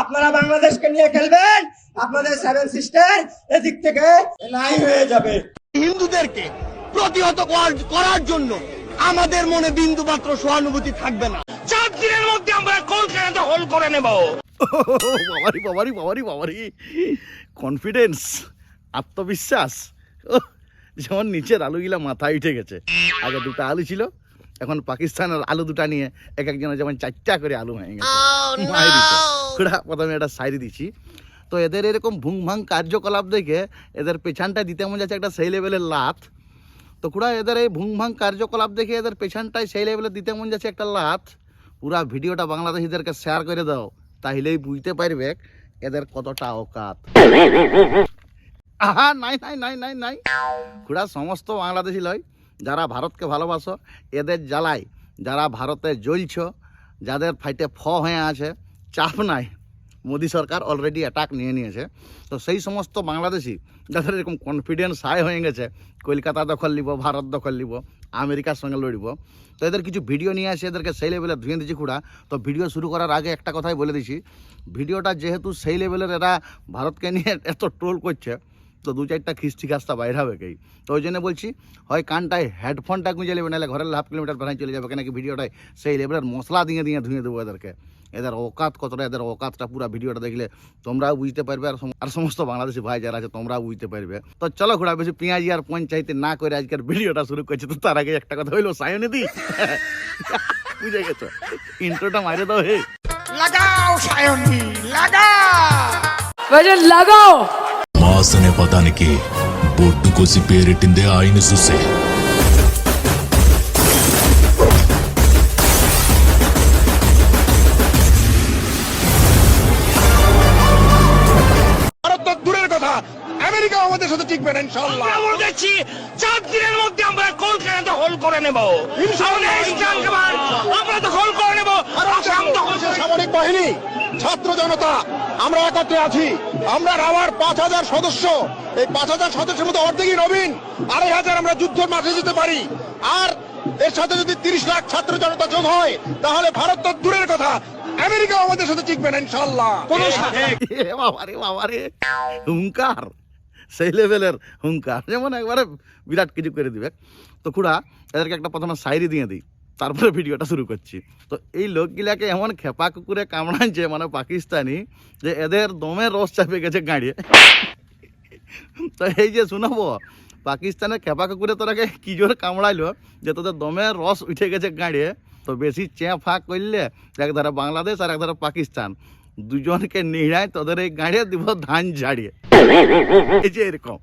আপনারা বাংলাদেশকে নিয়ে খেলবেন, আপনাদের সেভেন সিস্টার এদিক থেকে নাই হয়ে যাবে। হিন্দুদেরকে প্রতিহত করার জন্য আমাদের মনে বিন্দু মাত্র সহানুভূতি থাকবে না। 4 দিনের মধ্যে আমরা কলকাতা হোল করে নেব। বাবারি বাবারি বাবারি বাবারি, কনফিডেন্স, আত্মবিশ্বাস যেমন নিচের আলুগুলা মাথায় উঠে গেছে। আগে দুটো আলু ছিল, এখন পাকিস্তানের আলু দুটা নিয়ে এক একজনের যেমন 4টা করে আলু হয়ে গেছে। প্রথমে এটা সাইড দিচ্ছি। তো এদের এরকম ভুং ভাং কার্যকলাপ দেখে এদের পেছানটায় দিতে মনে যাচ্ছে একটা সেই লেভেলের লাত। তো খুড়া এদের এই ভুং ভাং কার্যকলাপ দেখে এদের পেছানটায় সেই লেভেলে দিতে মন যাচ্ছে একটা লাত। পুরা ভিডিওটা বাংলাদেশিদেরকে শেয়ার করে দাও, তাহলেই বুঝতে পারবে এদের কতটা অকাত। আহা নাই নাই নাই নাই নাই খুড়া, সমস্ত বাংলাদেশি লয়, যারা ভারতকে ভালোবাসো, এদের জ্বালায় যারা ভারতে জ্বলছ, যাদের ফাইটে হয়ে আছে, চাপ নাই, মোদী সরকার অলরেডি অ্যাটাক নিয়ে নিয়েছে। তো সেই সমস্ত বাংলাদেশি যাদের এরকম কনফিডেন্স হাই হয়ে গেছে, কলকাতা দখল নিব, ভারত দখল নিব, আমেরিকার সঙ্গে লড়ব, তো এদের কিছু ভিডিও নিয়ে আসে, এদেরকে সেই লেভেলে ধুয়ে দিচ্ছি খুড়া। তো ভিডিও শুরু করার আগে একটা কথাই বলে দিচ্ছি, ভিডিওটা যেহেতু সেই লেভেলের এরা ভারতকে নিয়ে এত ট্রোল করছে, তো 2-4টা খিস্তি খাস্তা বাইরে হবে কেই। তো ওই জন্য বলছি, হয় কানটায় হেডফোনটা গুঁজে নেবে, নাহলে ঘরের হাফ কিলোমিটার বেড়াই চলে যাবে, কেন কি ভিডিওটায় সেই লেভেলের মশলা দিয়ে ধুয়ে দেবো এদেরকে। এদের অকাত কতটা, এদের অকাতটা পুরো ভিডিওটা দেখলে তোমরাও বুঝতে পারবে, আর সমস্ত বাংলাদেশি ভাই যারা আছে তোমরাও বুঝতে পারবে। তো চলো ঘোড়া, বেশি পেঁয়াজি আর পঞ্চায়েতে না করে আজকের ভিডিওটা শুরু করছি। তো তার আগে একটা কথা হইলো, সায়নিধি বুঝে গেছো, ইন্ট্রোটা মারে দাও। হে লাগাও সায়নী, লাগাও লাগাও। మాసనే పదానికి బొడ్డు కోసి పేరెట్టిందే ఆయన చూసే. ভারত তো দূরের কথা, আমেরিকা আমাদের সাথে টিকবে না ইনশাআল্লাহ। আমরা বলছি 4 দিনের মধ্যে আমরা কলকাতা হোল করে নেব ইনশাআল্লাহ। আমরা তো হোল করে নেব। সামরিক বাহিনী, ছাত্র জনতা, আমরা একত্রে আছি। আমরা রাওয়ার 5000 সদস্য, এই 5000 সদস্যের মধ্যে অর্ধেকই নবীন, 2500 আমরা যুদ্ধের মাঠে যেতে পারি। আর এর সাথে যদি 30 লাখ ছাত্র জনতা যোগ হয়, তাহলে ভারত তো দূরের কথা, আমেরিকা আমাদের সাথে টিকবে না ইনশাআল্লাহ। বাবারে বাবারে, হুঙ্কার, সেই লেভেলের হুঙ্কার, যেমন একবারে বিরাট কিছু করে দিবে। তো খুড়া, এদেরকে একটা প্রথমে শায়রি দিয়ে দিই, তারপরে ভিডিওটা শুরু করছি। তো এই লোকগুলাকে এমন খেপা কুকুরে কামড়াচ্ছে, মানে পাকিস্তানি, যে এদের দমে রস চাপে গেছে গাড়িয়ে। তো এই যে শোনাবো, পাকিস্তানের খেপা কুকুরে তোরাকে কি জোর কামড়াইলো যে তোদের দমে রস উঠে গেছে গাড়িয়ে। তো বেশি চেঁ ফাঁক করলে একধারে বাংলাদেশ আর একধারে পাকিস্তান, দুজনকে নিড়ায় তোদের এই গাড়িয়ে দিব ধান ঝাড়িয়ে। এই যে এরকম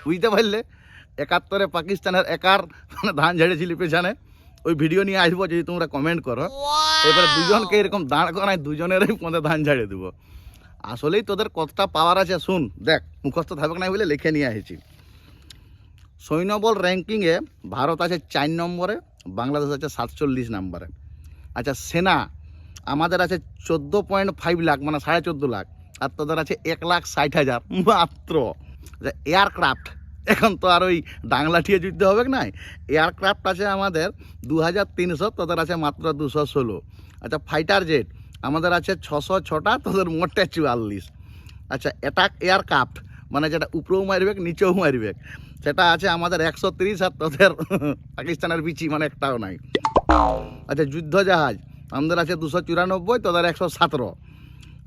বুঝতে পারলে, 71-এ পাকিস্তানের একার ধান ঝাড়িয়েছিলি পেছনে, ওই ভিডিও নিয়ে আসবো যদি তোমরা কমেন্ট করো। এবারে দুজনকে এরকম দাঁড় করায় দুজনেরই পথে ধান ঝাড়িয়ে দেবো। আসলেই তোদের কতটা পাওয়ার আছে শুন, দেখ, মুখস্থ থাকবে না বলে লিখে নিয়ে এসেছি। সৈন্যবল র্যাঙ্কিংয়ে ভারত আছে 4 নম্বরে, বাংলাদেশ আছে 47 নম্বরে। আচ্ছা, সেনা আমাদের আছে 14.5 লাখ, মানে 14.5 লাখ, আর তোদের আছে 1,60,000 মাত্র। এয়ারক্রাফট, এখন তো আর ওই ডাংলাঠিয়ে যুদ্ধ হবে না, এয়ারক্রাফট আছে আমাদের 2300, তোদের আছে মাত্র 216। আচ্ছা, ফাইটার জেট আমাদের আছে 606টা, তোদের মোটে 44। আচ্ছা, অ্যাটাক এয়ারক্রাফট, মানে যেটা উপরেও মারবে নিচেও মারবে, সেটা আছে আমাদের 130, আর তোদের পাকিস্তানের বিচি মানে একটাও নাই। আচ্ছা, যুদ্ধ জাহাজ আমাদের আছে 294, তোদের 117।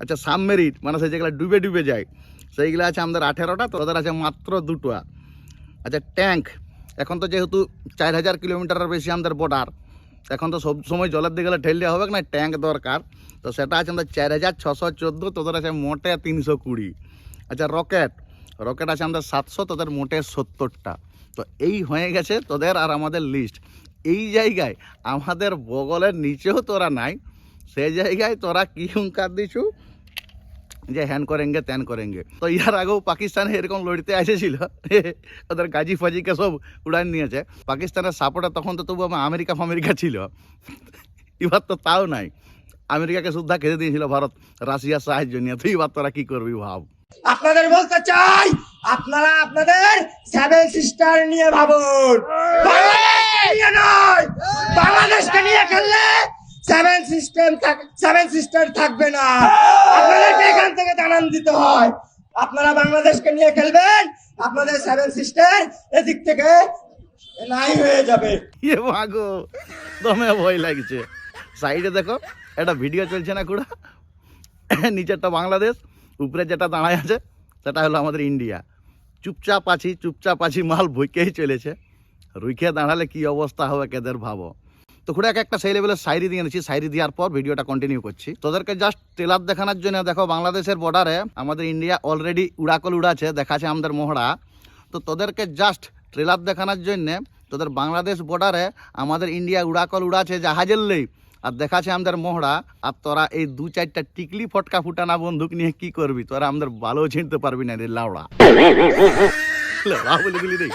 আচ্ছা, সাবমেরিন, মানে সেই যেগুলো ডুবে ডুবে যায়, সেইগুলো আছে আমাদের 18টা, তোদের আছে মাত্র 2টা। আচ্ছা, ট্যাঙ্ক, এখন তো যেহেতু 4000 কিলোমিটারের বেশি আমাদের বর্ডার, এখন তো সব সময় জলের দিকে গেলে ঠেললে হবে না, ট্যাঙ্ক দরকার। তো সেটা আছে আমাদের 4614, তোদের আছে মোটে 320। আচ্ছা, রকেট আছে আমাদের 700, তোদের মোটে 70টা। তো এই হয়ে গেছে তোদের আর আমাদের লিস্ট। এই জায়গায় আমাদের বগলের নিচেও তোরা নাই, সেই জায়গায় তোরা কি হুঙ্কার দিছু যে হ্যান করেঙ্গে ত্যান করেঙ্গে। তো ইয়ার আগেও পাকিস্তানে এরকম লড়তে এসেছিল, ওদের গাজি ফাজিকে সব উড়ান নিয়েছে। পাকিস্তানের সাপোর্টে তখন তো তবু আমেরিকা ছিল, এবার তো তাও নাই। আমেরিকাকে সুদ্ধা খেতে দিয়েছিল ভারত রাশিয়ার সাহায্য নিয়ে। তুই এবার তোরা কি করবি ভাব। আপনাদের বলতে চাই, আপনারা আপনাদের সেভেন সিস্টার নিয়ে ভাবুন, বাংলাদেশকে নিয়ে নয়। বাংলাদেশকে নিয়ে খেললে সেভেন সিস্টার থাকবে না। আপনাদেরকে এখান থেকে জানান দিতে হয়, আপনারা বাংলাদেশকে নিয়ে খেলবেন, আপনাদের সেভেন সিস্টার এদিক থেকে নাই হয়ে যাবে। ইয়ে মাগো, দমে ভয় লাগছে। সাইডে দেখো একটা ভিডিও চলছে না কুড়া, নিচেরটা বাংলাদেশ, উপরে যেটা দাঁড়ায় আছে সেটা হলো আমাদের ইন্ডিয়া। চুপচাপ আছি মাল বইকেই চলেছে। রুইখে দাঁড়ালে কি অবস্থা হবে কেদের ভাবো। তো খুঁড়ে একটা সেই লেভেলের শায়রি দিয়ে নিচ্ছি, শায়রি দেওয়ার পর ভিডিওটা কন্টিনিউ করছি। তোদেরকে জাস্ট ট্রেলার দেখানোর জন্য দেখো বাংলাদেশের বর্ডারে আমাদের ইন্ডিয়া অলরেডি উড়াকল উড়াছে, দেখাচ্ছে আমাদের মহড়া। তো তোদেরকে জাস্ট ট্রেলার দেখানোর জন্যে তোদের বাংলাদেশ বর্ডারে আমাদের ইন্ডিয়া উড়াকল উড়াছে জাহাজের লেই, আর দেখাচ্ছে আমাদের মহড়া। আর তোরা এই 2-4টা টিকলি ফটকা ফুটানা বন্দুক নিয়ে কি করবি? তোরা আমাদের ভালো চিনতে পারবি না রে লাউড়া। লাউড়া বলে দিলি রে,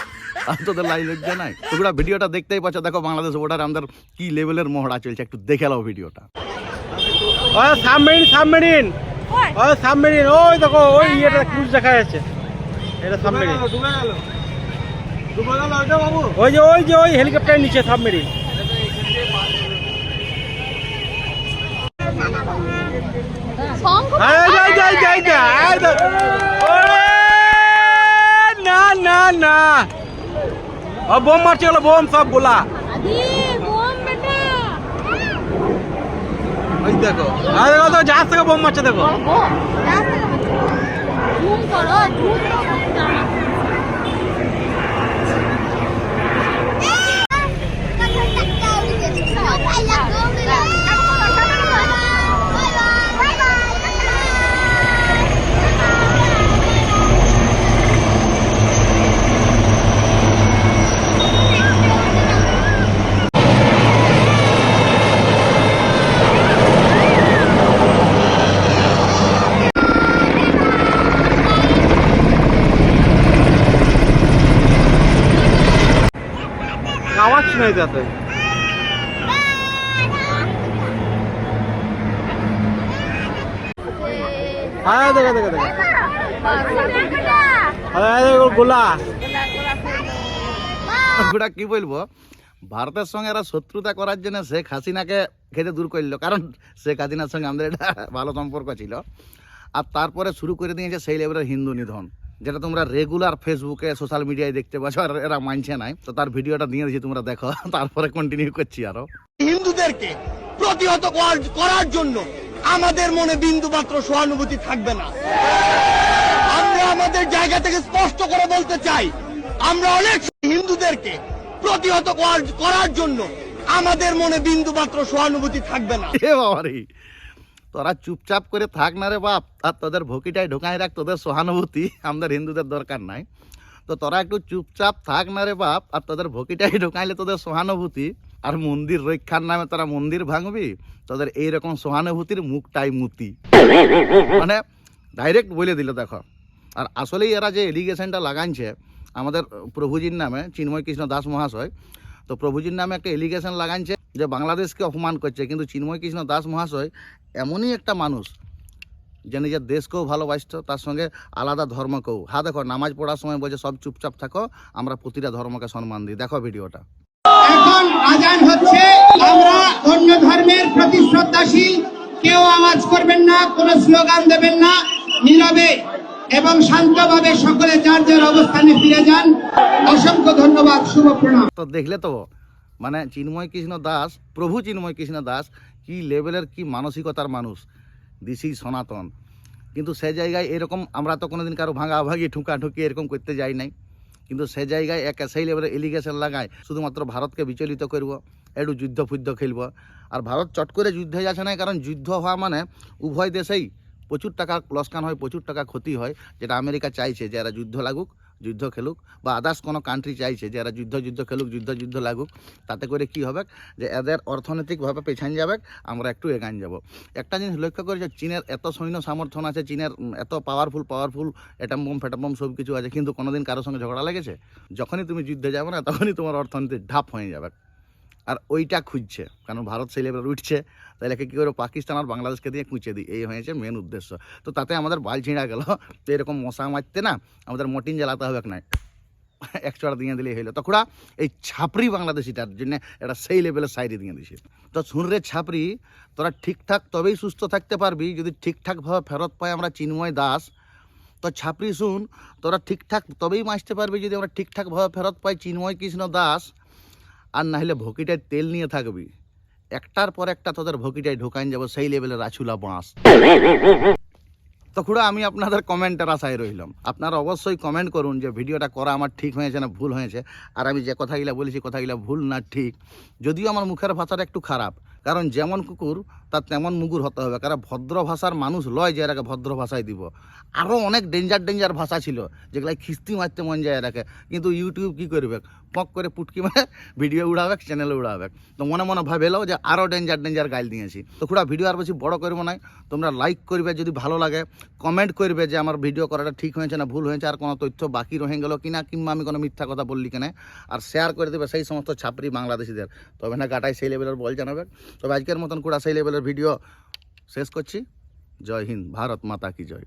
আর তোদের লাই লজ্জা নাই? তোমরা ভিডিওটা দেখতেই পাচ্ছ, দেখো বাংলাদেশ বর্ডারে আমাদের কি লেভেলের মহড়া চলছে, একটু দেখে নাও ভিডিওটা। সাবমেরিন ওই দেখো, ওই ইয়েটা ক্রুজ দেখা যাচ্ছে, এটা সাবমেরিন। ওই হেলিকপ্টারের নিচে সাবমেরিন। না বোম মারছে, গেল বোম সব গোলা। ওই দেখো তো জাহাজ থেকে বোম মারছে, দেখো। আওয়াজ শোনাই যাতে। হ্যাঁ দেখো গোলা। ওটা কি বলবো, ভারতের সঙ্গে এরা শত্রুতা করার জন্য শেখ হাসিনাকে খেতে দূর করলো, কারণ শেখ হাসিনার সঙ্গে আমাদের এটা ভালো সম্পর্ক ছিল। আর তারপরে শুরু করে দিয়েছে সেই লেভেলের হিন্দু নিধন, যেটা তোমরা রেগুলার ফেসবুকে সোশ্যাল মিডিয়ায় দেখতে পাচ্ছ, আর এরা মানছে নাই। তো তার ভিডিওটা দিয়ে দিয়েছি, তোমরা দেখো, তারপরে কন্টিনিউ করছি। আরো হিন্দুদেরকে প্রতিহত করার জন্য আমাদের মনে বিন্দু মাত্র সহানুভূতি থাকবে না। আমরা আমাদের জায়গা থেকে স্পষ্ট করে বলতে চাই, আমরা অনেক হিন্দুদেরকে প্রতিহত করার জন্য আমাদের মনে বিন্দু মাত্র সহানুভূতি থাকবে না। এ বাবারে, তোরা চুপচাপ করে থাক না রে বাপ, আর তোদের ভকিটাই ঢোকাই রাখ, তোদের সহানুভূতি আমাদের হিন্দুদের দরকার নাই। তো তোরা একটু চুপচাপ থাক না রে বাপ, আর তোদের ভকিটাই ঢোকাইলে তোদের সহানুভূতি। আর মন্দির রক্ষার নামে তোরা মন্দির ভাঙবি, তোদের এইরকম সহানুভূতির মুখটাই মুতি, মানে ডাইরেক্ট বলে দিল। দেখো, আর আসলেই এরা যে এলিগেশনটা লাগাইছে আমাদের প্রভুজির নামে, চিন্ময় কৃষ্ণ দাস মহাশয়, তো প্রভুজির নামে একটা এলিগেশন লাগাইছে যে বাংলাদেশকে অপমান করছে। কিন্তু চিন্ময় কৃষ্ণ দাস মহাশয় এমনই একটা মানুষ যে নিজের দেশকেও ভালোবাসত, তার সঙ্গে আলাদা ধর্মকেও। হ্যাঁ দেখো, নামাজ পড়ার সময় বলছে সব চুপচাপ থাকো, আমরা প্রতিটা ধর্মকে সম্মান দিই। দেখো ভিডিওটা। এখন আজান হচ্ছে, আমরা অন্য ধর্মের প্রতি শ্রদ্ধাশীল, কেউ আওয়াজ করবেন না, কোনো স্লোগান দেবেন না, নীরবে এবং শান্তভাবে সকলে যার যার অবস্থানে ফিরে যান। অসংখ্য ধন্যবাদ, শুভ প্রণাম। তো দেখলে তো, মানে চিন্ময় কৃষ্ণ দাস, প্রভু চিন্ময় কৃষ্ণ দাস কি লেভেলের, কি মানসিকতার মানুষ, দিস ইজ সনাতন। কিন্তু সে জায়গায় এরকম আমরা তো কোনোদিন কারো ভাঙাভাঙি ঠুকাঠুকি এরকম করতে যাই নাই, কিন্তু সে জায়গায় সেই লেভেলের এলিগেশন লাগায় শুধুমাত্র ভারতকে বিচলিত করব, একটু যুদ্ধ ফুদ্ধ খেলব। আর ভারত চট করে যুদ্ধে যাচ্ছে না, কারণ যুদ্ধ হওয়া মানে উভয় দেশেই প্রচুর টাকা লসকান হয়, প্রচুর টাকা ক্ষতি হয়, যেটা আমেরিকা চাইছে যে এরা যুদ্ধ লাগুক, যুদ্ধ খেলুক, বা আদার্স কোনো কান্ট্রি চাইছে যে এরা যুদ্ধ খেলুক, যুদ্ধ লাগুক। তাতে করে কি হবে যে এদের অর্থনৈতিকভাবে পেছান যাবে, আমরা একটু এগান যাব। একটা জিনিস লক্ষ্য করে যে চীনের এত সৈন্য সামর্থ্য আছে, চীনের এত পাওয়ারফুল অ্যাটম বোম ফ্যাটম বোম সব কিছু আছে, কিন্তু কোনোদিন কারোর সঙ্গে ঝগড়া লেগেছে? যখনই তুমি যুদ্ধে যাবে না, তখনই তোমার অর্থনীতি ঢাপ হয়ে যাবে। আর ওইটা খুঁজছে, কারণ ভারত সেই লেভেলে উঠছে, তাহলে কী করে পাকিস্তান আর বাংলাদেশকে দিয়ে কুঁচে দিই, এই হয়েছে মেন উদ্দেশ্য। তো তাতে আমাদের বাল ছিঁড়া গেল। তো এরকম মশা মারতে না আমাদের মটিন জ্বালাতে হবে না, এক চড়া দিয়ে দিলেই হইলো। তখন এই ছাপরি বাংলাদেশিটার জন্য এটা সেই লেভেলের সাইডে দিয়ে দিছে। তো শুন রে ছাপরি, তোরা ঠিকঠাক তবেই সুস্থ থাকতে পারবি যদি ঠিকঠাকভাবে ফেরত পাই আমরা চিন্ময় দাস। তো ছাপরি শুন, তোরা ঠিকঠাক তবেই বাঁচতে পারবি যদি আমরা ঠিকঠাকভাবে ফেরত পাই চিন্ময় কৃষ্ণ দাস। আর না হলে ভকিটায় তেল নিয়ে থাকবি, একটার পর একটা তোদের ভকিটায় ঢোকাইন যাবো সেই লেভেলের রাছুলা বাঁশ। তো খুড়া আমি আপনাদের কমেন্টের আশায় রইলাম। আপনারা অবশ্যই কমেন্ট করুন যে ভিডিওটা করা আমার ঠিক হয়েছে না ভুল হয়েছে, আর আমি যে কথাগুলো বলেছি কথাগুলো ভুল না ঠিক। যদিও আমার মুখের ভাষাটা একটু খারাপ, কারণ যেমন কুকুর তার তেমন মুগুর হতে হবে, কারণ ভদ্র ভাষার মানুষ লয় যে এরাকে ভদ্র ভাষায় দিব। আরও অনেক ডেঞ্জার ভাষা ছিল যেগুলো খিস্তি মারতে মন যায় এরাকে, কিন্তু ইউটিউব কী করবে, পক করে পুটকি মেরে ভিডিও উড়াবে, চ্যানেলে উড়াবে। তো মনে মনে ভাবেলো যে আরও ডেঞ্জার গাইল দিয়েছি। তো খুড়া ভিডিও আর বেশি বড় করবো না, তোমরা লাইক করবে যদি ভালো লাগে, কমেন্ট করবে যে আমার ভিডিও করাটা ঠিক হয়েছে না ভুল হয়েছে, আর কোনো তথ্য বাকি রয়ে গেলো কিনা, কিংবা আমি কোনো মিথ্যা কথা বললি কেন, আর শেয়ার করে দেবে সেই সমস্ত ছাপরি বাংলাদেশিদের। তবে না গাটায় সেই লেভেলের বল জানাবে। তবে আজকের মতন খুড়া সেই লেভেলের ভিডিও শেষ করছি। জয় হিন্দ, ভারত মাতা কি জয়।